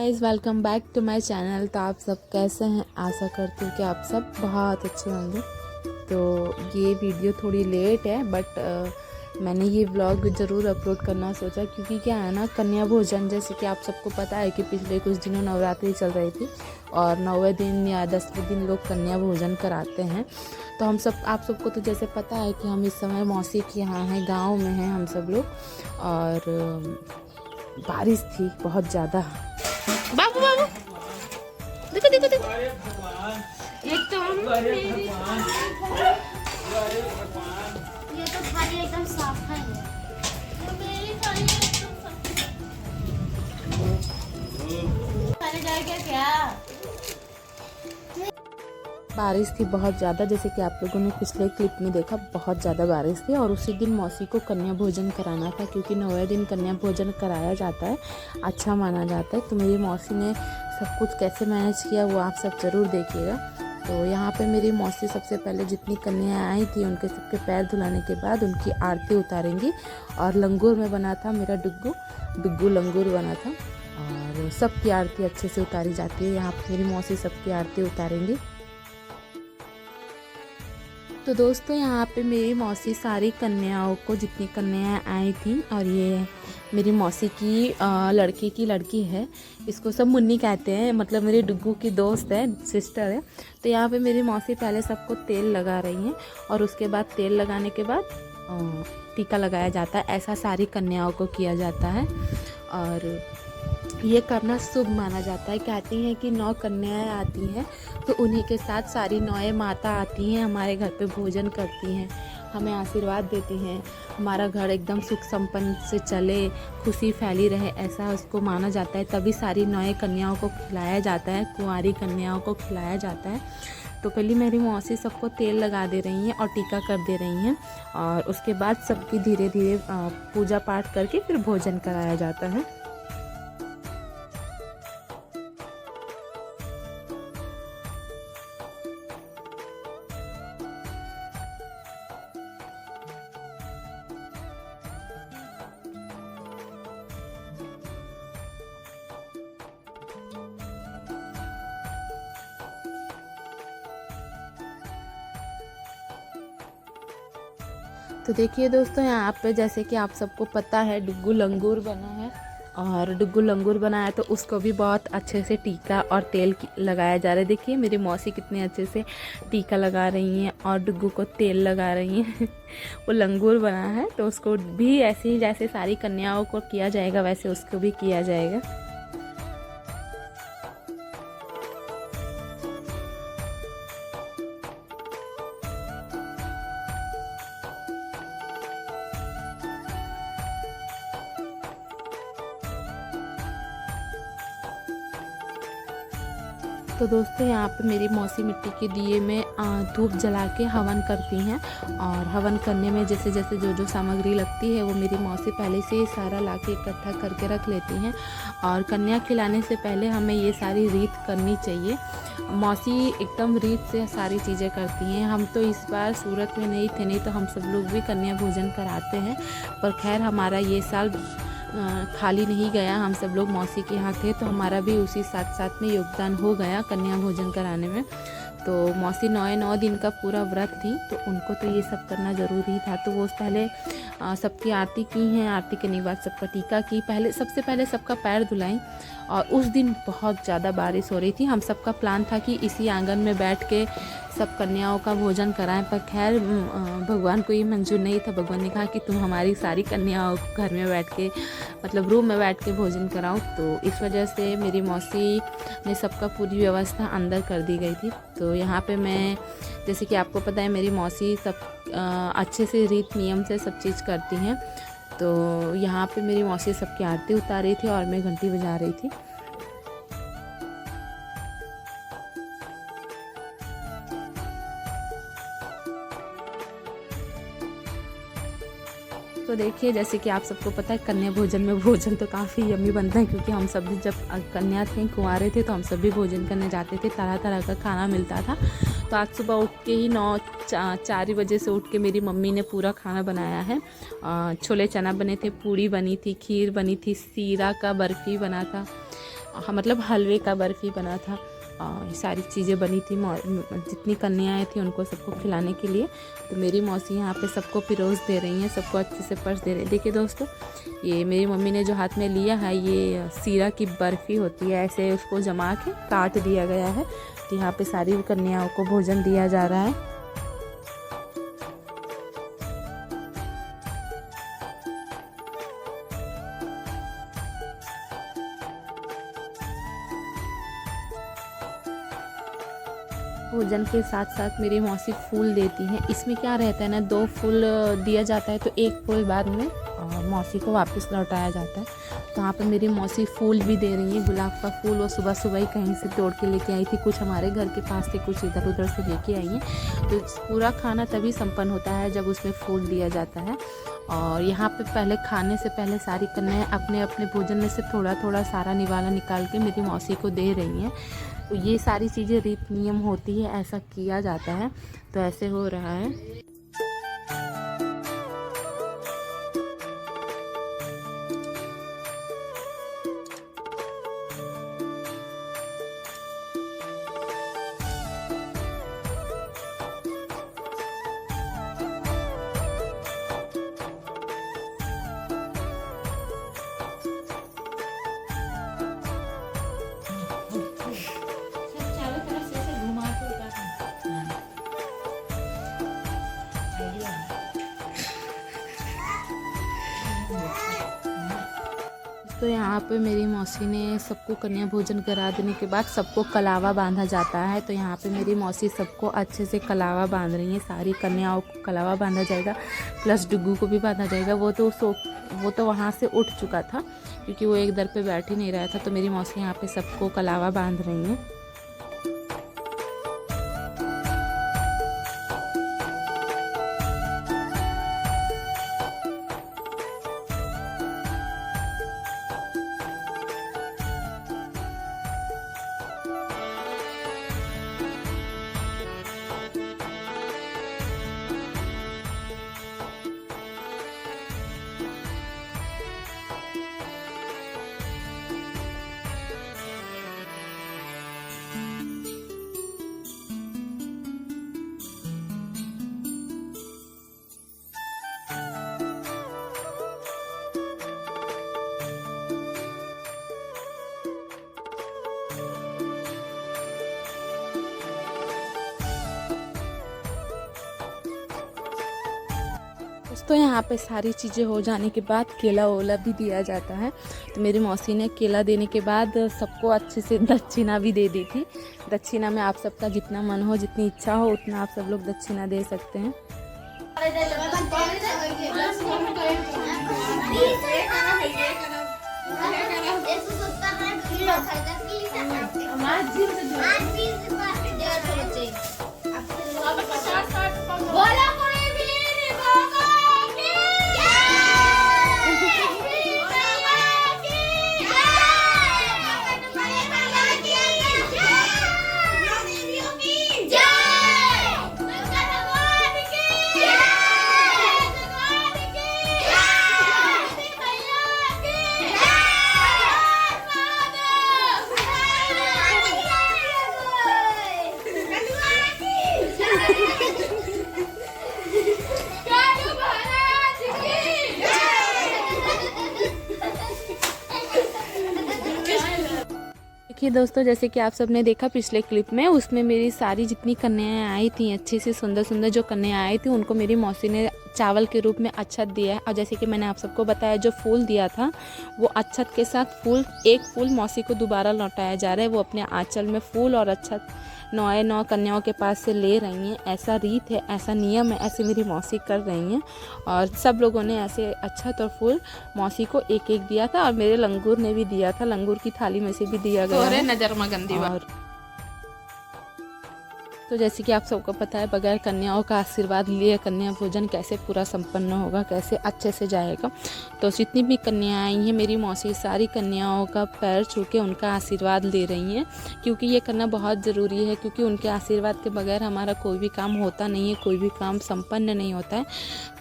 Guys, welcome back to my channel. तो आप सब कैसे हैं? आशा करती हूँ कि आप सब बहुत अच्छे होंगे। तो ये वीडियो थोड़ी लेट है बट मैंने ये व्लॉग ज़रूर अपलोड करना सोचा, क्योंकि क्या है ना, कन्या भोजन जैसे कि आप सबको पता है कि पिछले कुछ दिनों नवरात्रि चल रही थी और 9वें दिन या 10वें दिन लोग कन्या भोजन कराते हैं। तो आप सबको तो जैसे पता है कि हम इस समय मौसी के यहाँ हैं, गाँव में हैं हम सब लोग। और बारिश थी बहुत ज़्यादा। बाबू बाबू देखो देखो देखो, एक तो ये तो थाली एकदम साफ है। मेरी थाली एकदम साफ जाएगा क्या? बारिश थी बहुत ज़्यादा, जैसे कि आप लोगों ने पिछले क्लिप में देखा, बहुत ज़्यादा बारिश थी। और उसी दिन मौसी को कन्या भोजन कराना था, क्योंकि 9वें दिन कन्या भोजन कराया जाता है, अच्छा माना जाता है। तो मेरी मौसी ने सब कुछ कैसे मैनेज किया वो आप सब ज़रूर देखिएगा। तो यहाँ पे मेरी मौसी सबसे पहले जितनी कन्याएं आई थी उनके सबके पैर धुलाने के बाद उनकी आरती उतारेंगी। और लंगूर में बना था मेरा डुग्गू लंगूर बना था, और सबकी आरती अच्छे से उतारी जाती है। यहाँ पर मेरी मौसी सबकी आरती उतारेंगी। तो दोस्तों, यहाँ पे मेरी मौसी सारी कन्याओं को, जितनी कन्याएं आई थी, और ये मेरी मौसी की लड़के की लड़की है, इसको सब मुन्नी कहते हैं, मतलब मेरे डुग्गू की दोस्त है, सिस्टर है। तो यहाँ पे मेरी मौसी पहले सबको तेल लगा रही हैं, और उसके बाद तेल लगाने के बाद टीका लगाया जाता है। ऐसा सारी कन्याओं को किया जाता है और ये करना शुभ माना जाता है। कहती हैं कि 9 कन्याएं आती हैं तो उन्हीं के साथ सारी 9 माता आती हैं, हमारे घर पे भोजन करती हैं, हमें आशीर्वाद देती हैं, हमारा घर एकदम सुख संपन्न से चले, खुशी फैली रहे, ऐसा उसको माना जाता है। तभी सारी 9 कन्याओं को खिलाया जाता है, कुंवारी कन्याओं को खिलाया जाता है। तो पहले मेरी मौसी सबको तेल लगा दे रही हैं और टीका कर दे रही हैं, और उसके बाद सबकी धीरे धीरे पूजा पाठ करके फिर भोजन कराया जाता है। तो देखिए दोस्तों, यहाँ पे जैसे कि आप सबको पता है डुग्गू लंगूर बना है, और डुग्गू लंगूर बना है तो उसको भी बहुत अच्छे से टीका और तेल लगाया जा रहा है। देखिए मेरी मौसी कितने अच्छे से टीका लगा रही हैं और डुग्गू को तेल लगा रही हैं। वो लंगूर बना है तो उसको भी ऐसे ही जैसे सारी कन्याओं को किया जाएगा वैसे उसको भी किया जाएगा। तो दोस्तों, यहाँ पे मेरी मौसी मिट्टी के दिए में धूप जला के हवन करती हैं, और हवन करने में जैसे जैसे जो जो सामग्री लगती है वो मेरी मौसी पहले से ही सारा ला के इकट्ठा करके रख लेती हैं। और कन्या खिलाने से पहले हमें ये सारी रीत करनी चाहिए। मौसी एकदम रीत से सारी चीज़ें करती हैं। हम तो इस बार सूरत में नहीं थे, नहीं तो हम सब लोग भी कन्या भोजन कराते हैं, पर खैर हमारा ये साल खाली नहीं गया, हम सब लोग मौसी के यहाँ थे तो हमारा भी उसी साथ साथ में योगदान हो गया कन्या भोजन कराने में। तो मौसी 9 दिन का पूरा व्रत थी तो उनको तो ये सब करना ज़रूरी था। तो वो पहले सबकी आरती की हैं, आरती करने के बाद सबका टीका की, सबसे पहले सबका पैर धुलाई। और उस दिन बहुत ज़्यादा बारिश हो रही थी। हम सबका प्लान था कि इसी आंगन में बैठ के सब कन्याओं का भोजन कराएं, पर खैर भगवान को ये मंजूर नहीं था। भगवान ने कहा कि तुम हमारी सारी कन्याओं को घर में बैठ के, मतलब रूम में बैठ के भोजन कराओ। तो इस वजह से मेरी मौसी ने सबका पूरी व्यवस्था अंदर कर दी गई थी। तो यहाँ पे मैं, जैसे कि आपको पता है, मेरी मौसी सब अच्छे से रीत नियम से सब चीज़ करती हैं। तो यहाँ पे मेरी मौसी सबकी आरती उतार रही थी और मैं घंटी बजा रही थी। तो देखिए, जैसे कि आप सबको पता है कन्या भोजन में भोजन तो काफ़ी यम्मी बनता है, क्योंकि हम सब भी जब कन्या थे, कुंवारे थे, तो हम सब भी भोजन करने जाते थे, तरह तरह का खाना मिलता था। तो आज सुबह उठ के ही 4 बजे से उठ के मेरी मम्मी ने पूरा खाना बनाया है। छोले चना बने थे, पूड़ी बनी थी, खीर बनी थी, सीरा का बर्फ़ी बना था, मतलब हलवे का बर्फ़ी बना था। ये सारी चीज़ें बनी थी, जितनी कन्याएँ थी उनको सबको खिलाने के लिए। तो मेरी मौसी यहाँ पे सबको पिरोस दे रही हैं, सबको अच्छे से पर्स दे रही हैं। देखिए दोस्तों, ये मेरी मम्मी ने जो हाथ में लिया है ये सीरा की बर्फ़ी होती है, ऐसे उसको जमा के काट दिया गया है। तो यहाँ पे सारी कन्याओं को भोजन दिया जा रहा है। भोजन के साथ साथ मेरी मौसी फूल देती हैं। इसमें क्या रहता है ना, 2 फूल दिया जाता है तो 1 फूल बाद में मौसी को वापस लौटाया जाता है। तो यहाँ पर मेरी मौसी फूल भी दे रही है, गुलाब का फूल। वो सुबह सुबह ही कहीं से तोड़ के लेके आई थी, कुछ हमारे घर के पास से, कुछ इधर उधर से लेके आई हैं। तो पूरा खाना तभी संपन्न होता है जब उसमें फूल दिया जाता है। और यहाँ पे पहले खाने से पहले सारी कन्याएं अपने अपने भोजन में से थोड़ा थोड़ा सारा निवाला निकाल के मेरी मौसी को दे रही हैं। तो ये सारी चीज़ें रीत नियम होती है, ऐसा किया जाता है। तो ऐसे हो रहा है। तो यहाँ पे मेरी मौसी ने सबको कन्या भोजन करा देने के बाद सबको कलावा बांधा जाता है। तो यहाँ पे मेरी मौसी सबको अच्छे से कलावा बांध रही हैं। सारी कन्याओं को कलावा बांधा जाएगा, प्लस डुग्गू को भी बांधा जाएगा। वो तो वहाँ से उठ चुका था क्योंकि वो एक दर पे बैठ ही नहीं रहा था। तो मेरी मौसी यहाँ पे सबको कलावा बांध रही हैं। तो यहाँ पे सारी चीज़ें हो जाने के बाद केला ओला भी दिया जाता है। तो मेरी मौसी ने केला देने के बाद सबको अच्छे से दक्षिणा भी दे दी थी। दक्षिणा में आप सबका जितना मन हो, जितनी इच्छा हो, उतना आप सब लोग दक्षिणा दे सकते हैं। देखिए दोस्तों, जैसे कि आप सबने देखा पिछले क्लिप में, उसमें मेरी सारी जितनी कन्याएं आई थी, अच्छी सी सुंदर सुंदर जो कन्याएं आई थी, उनको मेरी मौसी ने चावल के रूप में अक्षत दिया है। और जैसे कि मैंने आप सबको बताया, जो फूल दिया था वो अक्षत के साथ एक फूल मौसी को दोबारा लौटाया जा रहा है। वो अपने आंचल में फूल और अक्षत 9 कन्याओं के पास से ले रही हैं। ऐसा रीत है, ऐसा नियम है, ऐसे मेरी मौसी कर रही हैं। और सब लोगों ने ऐसे अक्षत और फूल मौसी को एक एक दिया था। और मेरे लंगूर ने भी दिया था, लंगूर की थाली में से भी दिया गया है। नजर मगंदी और तो जैसे कि आप सबको पता है, बगैर कन्याओं का आशीर्वाद लिए कन्या भोजन कैसे पूरा संपन्न होगा, कैसे अच्छे से जाएगा। तो जितनी भी कन्याएं आई हैं, मेरी मौसी सारी कन्याओं का पैर छू के उनका आशीर्वाद ले रही हैं, क्योंकि ये करना बहुत ज़रूरी है। क्योंकि उनके आशीर्वाद के बगैर हमारा कोई भी काम होता नहीं है, कोई भी काम संपन्न नहीं होता है।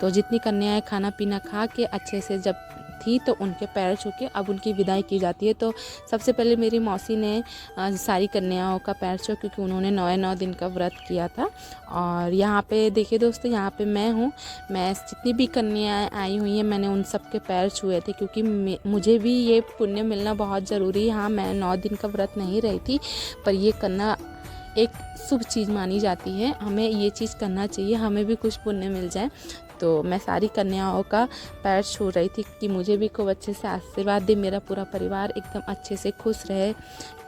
तो जितनी कन्याएं खाना पीना खा के अच्छे से जब थी तो उनके पैर छू के अब उनकी विदाई की जाती है। तो सबसे पहले मेरी मौसी ने सारी कन्याओं का पैर छुआ क्योंकि उन्होंने 9 दिन का व्रत किया था। और यहाँ पे देखिए दोस्तों, यहाँ पे मैं हूँ, मैं जितनी भी कन्याएं आई हुई हैं मैंने उन सब के पैर छुए थे क्योंकि मुझे भी ये पुण्य मिलना बहुत ज़रूरी है। हाँ, मैं 9 दिन का व्रत नहीं रही थी, पर ये करना एक शुभ चीज़ मानी जाती है, हमें ये चीज़ करना चाहिए, हमें भी कुछ पुण्य मिल जाए। तो मैं सारी कन्याओं का पैर छू रही थी कि मुझे भी खूब अच्छे से आशीर्वाद दे, मेरा पूरा परिवार एकदम अच्छे से खुश रहे।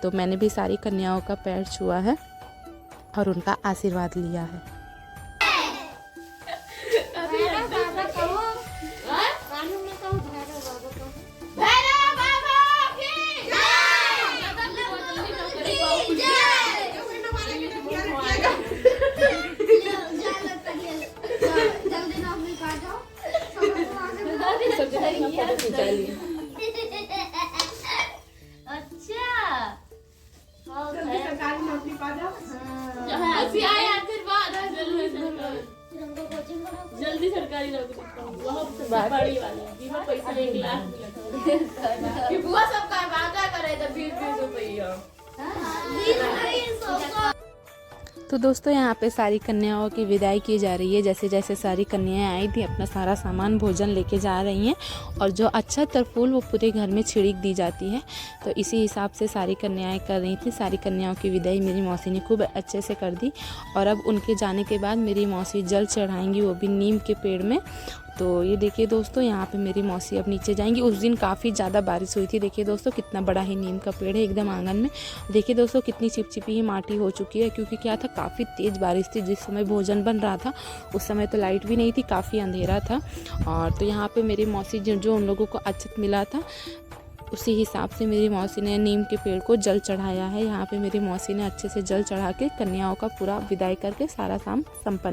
तो मैंने भी सारी कन्याओं का पैर छुआ है और उनका आशीर्वाद लिया है। सरकारी नौकरी पा जाओ। जल्दी सरकारी नौकरी बड़ी वाली बीमा पैसा 1 लाख कि बुआ सबका वादा करे तो 20 रुपया। तो दोस्तों, यहाँ पे सारी कन्याओं की विदाई की जा रही है। जैसे जैसे सारी कन्याएं आई थी अपना सारा सामान भोजन लेके जा रही हैं और जो अच्छा तरफूल वो पूरे घर में छिड़क दी जाती है। तो इसी हिसाब से सारी कन्याएं कर रही थी। सारी कन्याओं की विदाई मेरी मौसी ने खूब अच्छे से कर दी। और अब उनके जाने के बाद मेरी मौसी जल चढ़ाएंगी, वो भी नीम के पेड़ में। तो ये देखिए दोस्तों, यहाँ पे मेरी मौसी अब नीचे जाएंगी। उस दिन काफ़ी ज़्यादा बारिश हुई थी। देखिए दोस्तों, कितना बड़ा ही नीम का पेड़ है एकदम आंगन में। देखिए दोस्तों, कितनी चिपचिपी ही माटी हो चुकी है क्योंकि क्या था, काफ़ी तेज़ बारिश थी। जिस समय भोजन बन रहा था उस समय तो लाइट भी नहीं थी, काफ़ी अंधेरा था। और तो यहाँ पे मेरी मौसी जो उन लोगों को अक्षत मिला था उसी हिसाब से मेरी मौसी ने नीम के पेड़ को जल चढ़ाया है। यहाँ पे मेरी मौसी ने अच्छे से जल चढ़ा के कन्याओं का पूरा विदाई करके सारा काम संपन्न